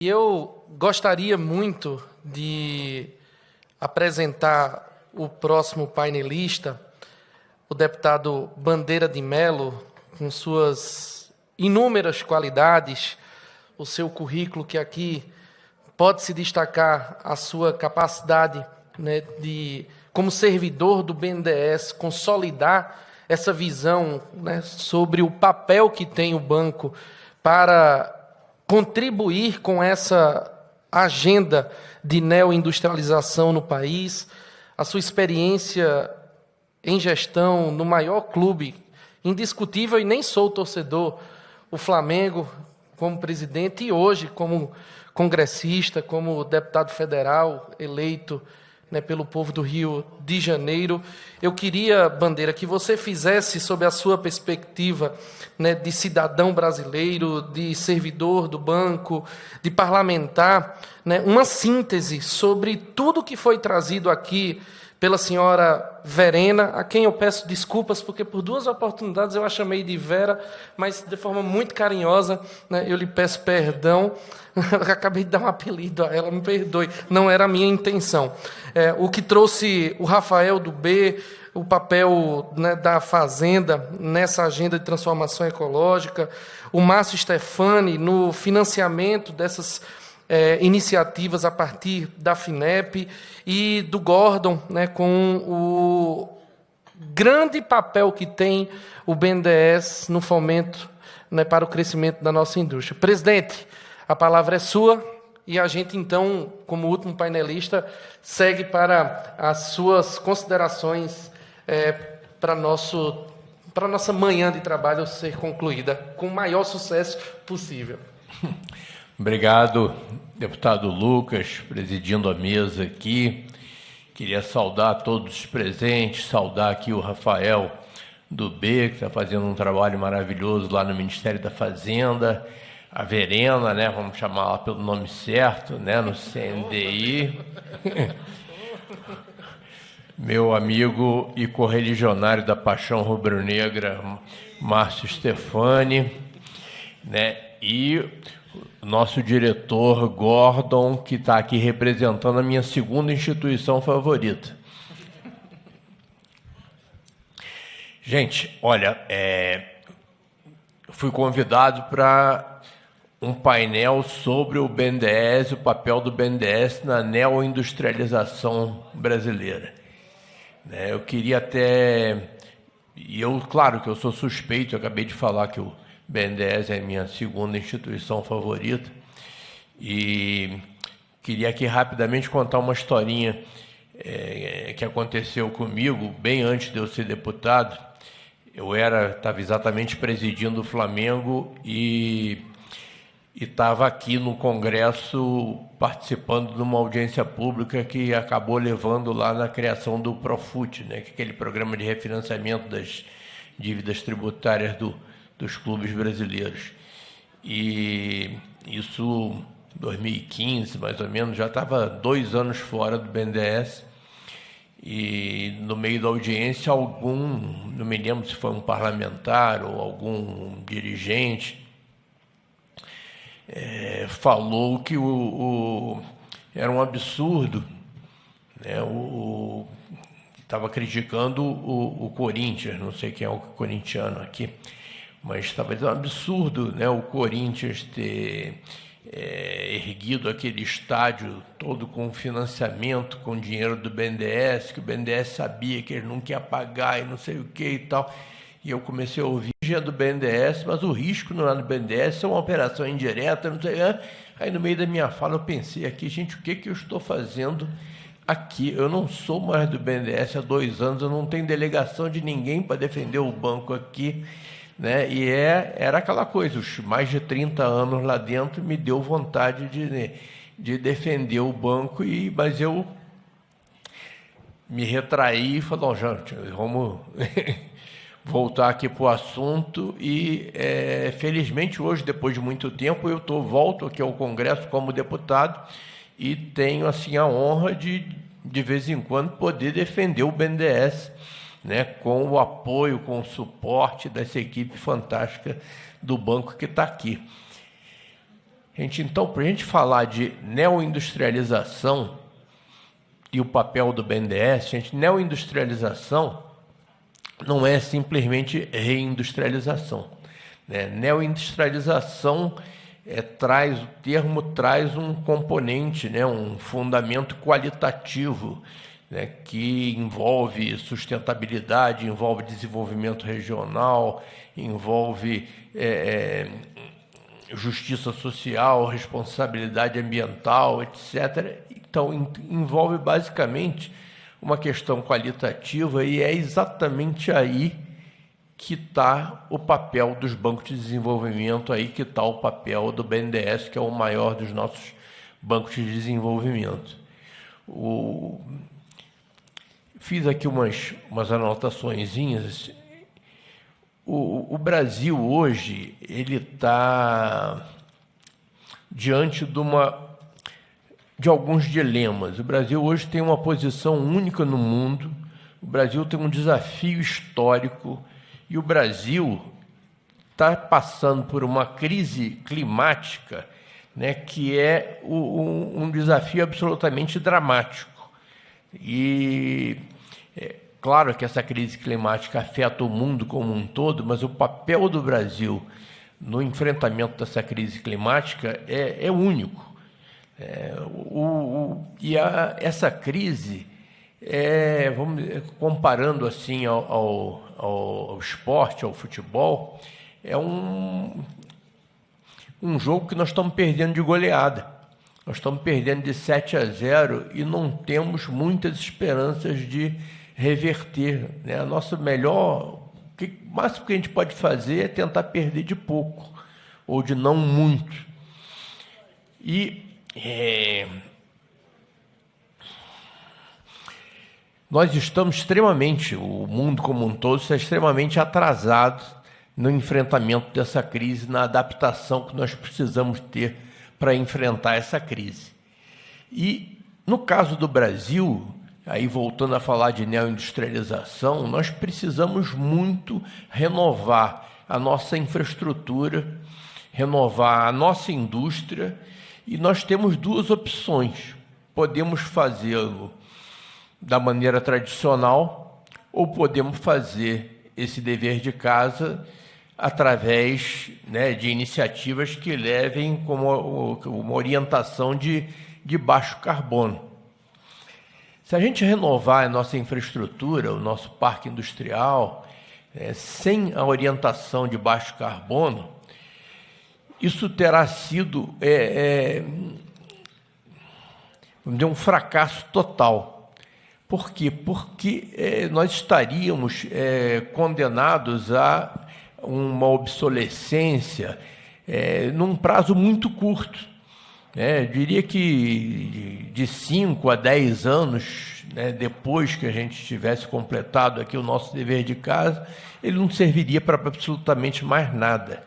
E eu gostaria muito de apresentar o próximo painelista, o deputado Bandeira de Mello, com suas inúmeras qualidades, o seu currículo, que aqui pode se destacar a sua capacidade, né, de, como servidor do BNDES, consolidar essa visão, né, sobre o papel que tem o banco para contribuir com essa agenda de neoindustrialização no país, a sua experiência em gestão no maior clube indiscutível, e nem sou torcedor, o Flamengo, como presidente, e hoje como congressista, como deputado federal eleito, né, pelo povo do Rio de Janeiro. Eu queria, Bandeira, que você fizesse, sob a sua perspectiva, né, de cidadão brasileiro, de servidor do banco, de parlamentar, né, uma síntese sobre tudo que foi trazido aqui pela senhora Verena, a quem eu peço desculpas, porque por 2 oportunidades eu a chamei de Vera, mas de forma muito carinhosa, né, eu lhe peço perdão. Eu acabei de dar um apelido a ela, me perdoe, não era a minha intenção. O que trouxe o Rafael do B, o papel, né, da Fazenda nessa agenda de transformação ecológica, o Márcio Stefani no financiamento dessas iniciativas a partir da FINEP, e do Gordon, né, com o grande papel que tem o BNDES no fomento, né, para o crescimento da nossa indústria. Presidente, a palavra é sua, e a gente, então, como último painelista, segue para as suas considerações para a nossa manhã de trabalho ser concluída com o maior sucesso possível. Obrigado, deputado Lucas, presidindo a mesa aqui. Queria saudar todos os presentes, saudar aqui o Rafael do B, que está fazendo um trabalho maravilhoso lá no Ministério da Fazenda, a Verena, né, vamos chamar ela pelo nome certo, né, no CNDI, meu amigo e correligionário da Paixão Rubro-Negra, Márcio Stefani, né, e nosso diretor Gordon, que está aqui representando a minha segunda instituição favorita. Gente, olha, fui convidado para um painel sobre o BNDES, o papel do BNDES na neoindustrialização brasileira. Eu queria até... E eu, claro que eu sou suspeito, eu acabei de falar que o BNDES é a minha segunda instituição favorita, e queria aqui rapidamente contar uma historinha que aconteceu comigo bem antes de eu ser deputado. Eu estava exatamente presidindo o Flamengo e estava aqui no Congresso participando de uma audiência pública que acabou levando lá na criação do Profut, né, que é aquele programa de refinanciamento das dívidas tributárias dos clubes brasileiros. E isso, 2015, mais ou menos, já estava 2 anos fora do BNDES, e no meio da audiência não me lembro se foi um parlamentar ou algum dirigente, falou que era um absurdo, né, estava criticando o Corinthians, não sei quem é o corintiano aqui, mas estava dizendo um absurdo, né, o Corinthians ter erguido aquele estádio todo com financiamento, com dinheiro do BNDES, que o BNDES sabia que ele não quer pagar e não sei o que e tal. E eu comecei a ouvir do BNDES, mas o risco não é do BNDES, é uma operação indireta, não sei. Aí no meio da minha fala eu pensei aqui, gente, o que eu estou fazendo aqui? Eu não sou mais do BNDES há 2 anos, eu não tenho delegação de ninguém para defender o banco aqui, né? E era aquela coisa, os mais de 30 anos lá dentro me deu vontade de defender o banco, mas eu me retraí e falei, gente, vamos voltar aqui para o assunto. E felizmente hoje, depois de muito tempo, eu volto aqui ao Congresso como deputado e tenho assim a honra de vez em quando poder defender o BNDES, né, com o apoio, com o suporte dessa equipe fantástica do banco que está aqui. Então, para a gente falar de neoindustrialização e o papel do BNDES, neoindustrialização não é simplesmente reindustrialização, né? Neoindustrialização o termo traz um componente, né, um fundamento qualitativo, né, que envolve sustentabilidade, envolve desenvolvimento regional, envolve justiça social, responsabilidade ambiental, etc. Então, envolve basicamente uma questão qualitativa, e é exatamente aí que está o papel dos bancos de desenvolvimento, aí que está o papel do BNDES, que é o maior dos nossos bancos de desenvolvimento. Fiz aqui umas anotaçõezinhas. O Brasil hoje ele está diante de alguns dilemas. O Brasil hoje tem uma posição única no mundo, o Brasil tem um desafio histórico, e o Brasil está passando por uma crise climática, né, que é um desafio absolutamente dramático. E claro que essa crise climática afeta o mundo como um todo, mas o papel do Brasil no enfrentamento dessa crise climática é único. Essa crise, comparando assim ao esporte, ao futebol, é um jogo que nós estamos perdendo de goleada. Nós estamos perdendo de 7-0 e não temos muitas esperanças de reverter, né? O máximo que a gente pode fazer é tentar perder de pouco, ou de não muito. Nós estamos o mundo como um todo está extremamente atrasado no enfrentamento dessa crise, na adaptação que nós precisamos ter para enfrentar essa crise. E, no caso do Brasil, aí voltando a falar de neoindustrialização, nós precisamos muito renovar a nossa infraestrutura, renovar a nossa indústria, e nós temos duas opções. Podemos fazê-lo da maneira tradicional, ou podemos fazer esse dever de casa através, né, de iniciativas que levem como uma orientação de baixo carbono. Se a gente renovar a nossa infraestrutura, o nosso parque industrial, sem a orientação de baixo carbono, isso terá sido um fracasso total. Por quê? Porque nós estaríamos condenados a uma obsolescência num prazo muito curto. Eu diria que de 5 a 10 anos, né, depois que a gente tivesse completado aqui o nosso dever de casa, ele não serviria para absolutamente mais nada.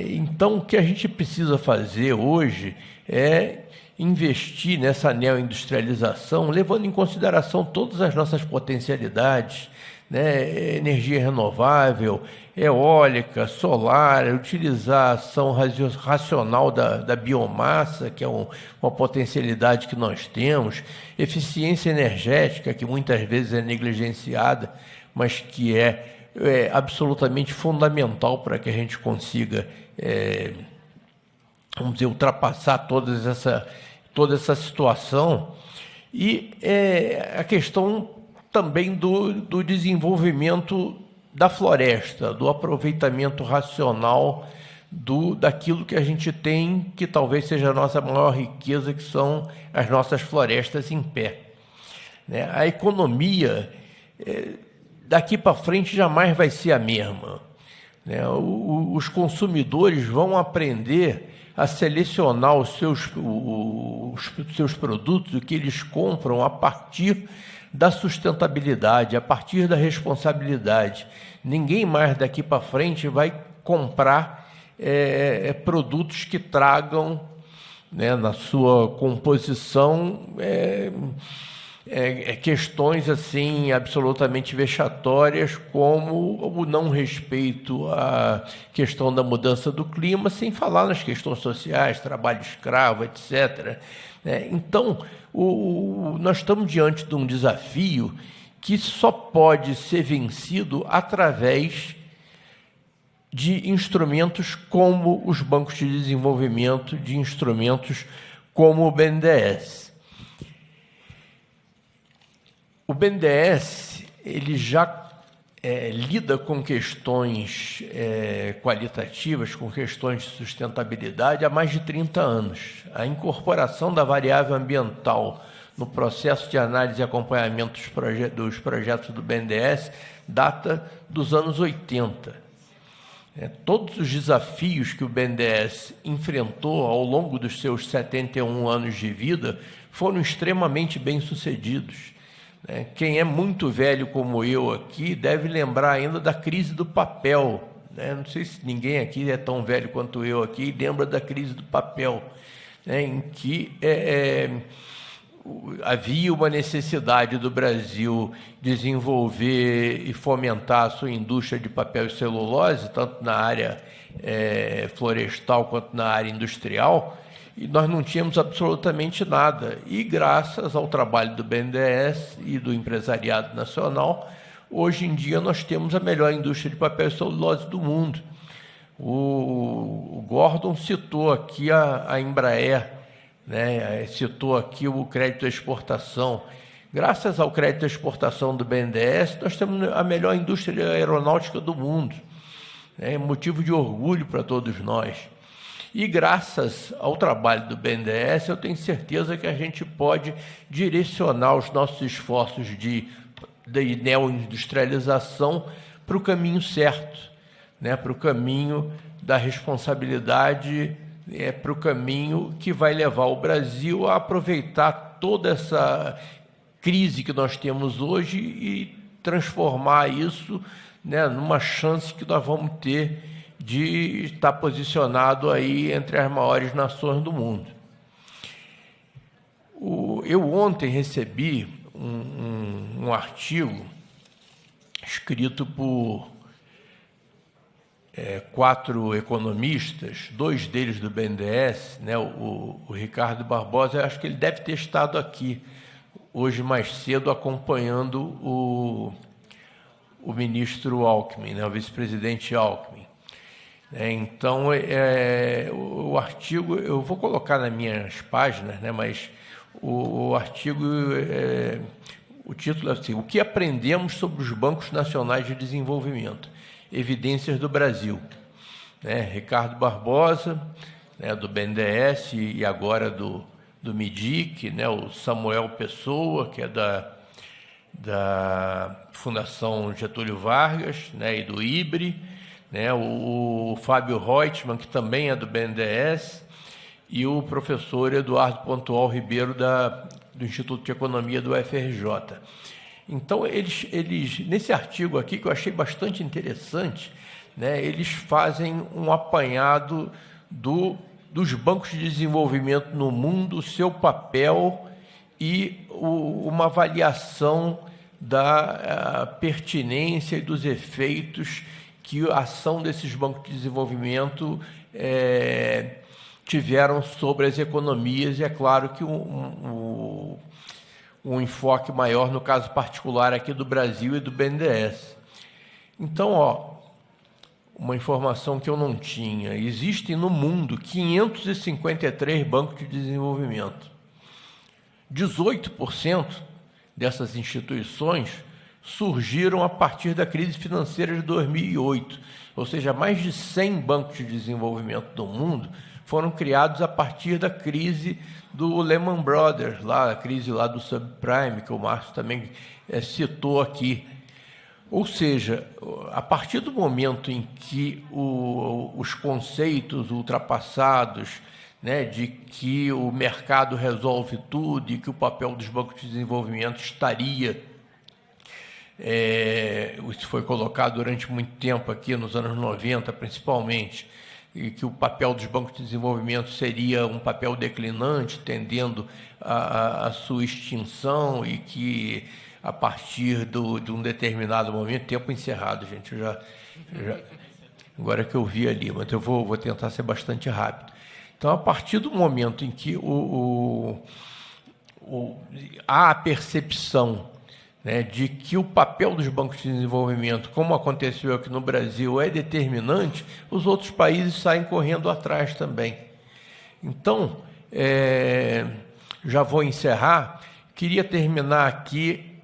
Então, o que a gente precisa fazer hoje é investir nessa neoindustrialização, levando em consideração todas as nossas potencialidades, né? Energia renovável, eólica, solar, utilização racional da biomassa, que é uma potencialidade que nós temos, eficiência energética, que muitas vezes é negligenciada, mas que é absolutamente fundamental para que a gente consiga, vamos dizer, ultrapassar toda essa situação. E a questão também do desenvolvimento da floresta, do aproveitamento racional daquilo que a gente tem, que talvez seja a nossa maior riqueza, que são as nossas florestas em pé. A economia, daqui para frente, jamais vai ser a mesma. Os consumidores vão aprender a selecionar os seus produtos, o que eles compram, a partir da sustentabilidade, a partir da responsabilidade. Ninguém mais daqui para frente vai comprar produtos que tragam, né, na sua composição, questões assim absolutamente vexatórias, como o não respeito à questão da mudança do clima, sem falar nas questões sociais, trabalho escravo, etc. Então, nós estamos diante de um desafio que só pode ser vencido através de instrumentos como os bancos de desenvolvimento, de instrumentos como o BNDES. O BNDES ele já lida com questões qualitativas, com questões de sustentabilidade há mais de 30 anos. A incorporação da variável ambiental no processo de análise e acompanhamento dos projetos do BNDES data dos anos 80. Todos os desafios que o BNDES enfrentou ao longo dos seus 71 anos de vida foram extremamente bem-sucedidos. Quem é muito velho como eu aqui deve lembrar ainda da crise do papel. Não sei se ninguém aqui é tão velho quanto eu aqui e lembra da crise do papel, em que havia uma necessidade do Brasil desenvolver e fomentar a sua indústria de papel e celulose, tanto na área florestal quanto na área industrial, e nós não tínhamos absolutamente nada. E graças ao trabalho do BNDES e do empresariado nacional, hoje em dia nós temos a melhor indústria de papel e celulose do mundo. O Gordon citou aqui a Embraer, citou aqui o crédito à exportação. Graças ao crédito à exportação do BNDES, nós temos a melhor indústria aeronáutica do mundo. É motivo de orgulho para todos nós. E graças ao trabalho do BNDES, eu tenho certeza que a gente pode direcionar os nossos esforços de neoindustrialização para o caminho certo, para o caminho da responsabilidade, para o caminho que vai levar o Brasil a aproveitar toda essa crise que nós temos hoje e transformar isso numa chance que nós vamos ter de estar posicionado aí entre as maiores nações do mundo. Eu ontem recebi um artigo escrito por 4 economistas, 2 deles do BNDES, o Ricardo Barbosa. Eu acho que ele deve ter estado aqui hoje mais cedo acompanhando o ministro Alckmin, o vice-presidente Alckmin. Então, o artigo, eu vou colocar nas minhas páginas, mas o artigo, o título é assim: O que aprendemos sobre os bancos nacionais de desenvolvimento? Evidências do Brasil. Ricardo Barbosa, do BNDES e agora do MIDIC, o Samuel Pessoa, que é da Fundação Getúlio Vargas, e do IBRE, o Fábio Reutemann, que também é do BNDES, e o professor Eduardo Pontual Ribeiro, do Instituto de Economia do UFRJ. Então, eles nesse artigo aqui, que eu achei bastante interessante, eles fazem um apanhado dos bancos de desenvolvimento no mundo, o seu papel e uma avaliação da pertinência e dos efeitos que a ação desses bancos de desenvolvimento tiveram sobre as economias. E é claro que um enfoque maior no caso particular aqui do Brasil e do BNDES. Então, uma informação que eu não tinha: existem no mundo 553 bancos de desenvolvimento. 18% dessas instituições surgiram a partir da crise financeira de 2008, ou seja, mais de 100 bancos de desenvolvimento do mundo foram criados a partir da crise do Lehman Brothers, a crise lá do subprime, que o Márcio também citou aqui. Ou seja, a partir do momento em que os conceitos ultrapassados, de que o mercado resolve tudo e que o papel dos bancos de desenvolvimento estaria... isso foi colocado durante muito tempo aqui, nos anos 90 principalmente, e que o papel dos bancos de desenvolvimento seria um papel declinante, tendendo a sua extinção, e que a partir de um determinado momento, tempo encerrado, gente, agora que eu vi ali, mas eu vou tentar ser bastante rápido. Então, a partir do momento em que há a percepção, né, de que o papel dos bancos de desenvolvimento, como aconteceu aqui no Brasil, é determinante, os outros países saem correndo atrás também. Então, já vou encerrar. Queria terminar aqui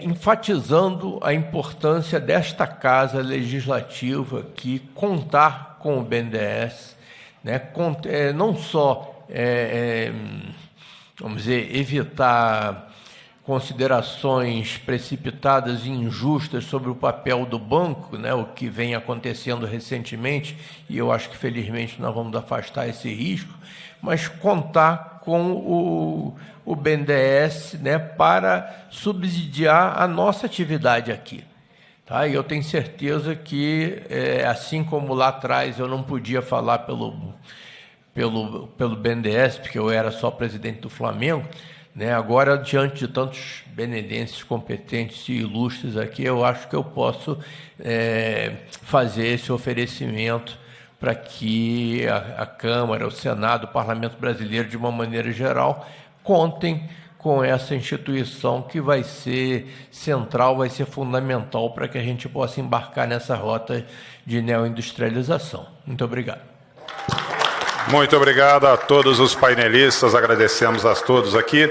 enfatizando a importância desta Casa Legislativa que contar com o BNDES, né, não só vamos dizer, evitar considerações precipitadas e injustas sobre o papel do banco, né, o que vem acontecendo recentemente, e eu acho que felizmente nós vamos afastar esse risco, mas contar com o BNDES, né, para subsidiar a nossa atividade aqui. Tá? E eu tenho certeza que, assim como lá atrás eu não podia falar pelo BNDES, porque eu era só presidente do Flamengo, né? Agora, diante de tantos benedenses competentes e ilustres aqui, eu acho que eu posso fazer esse oferecimento para que a Câmara, o Senado, o Parlamento Brasileiro, de uma maneira geral, contem com essa instituição que vai ser central, vai ser fundamental para que a gente possa embarcar nessa rota de neoindustrialização. Muito obrigado. Muito obrigado a todos os painelistas, agradecemos a todos aqui.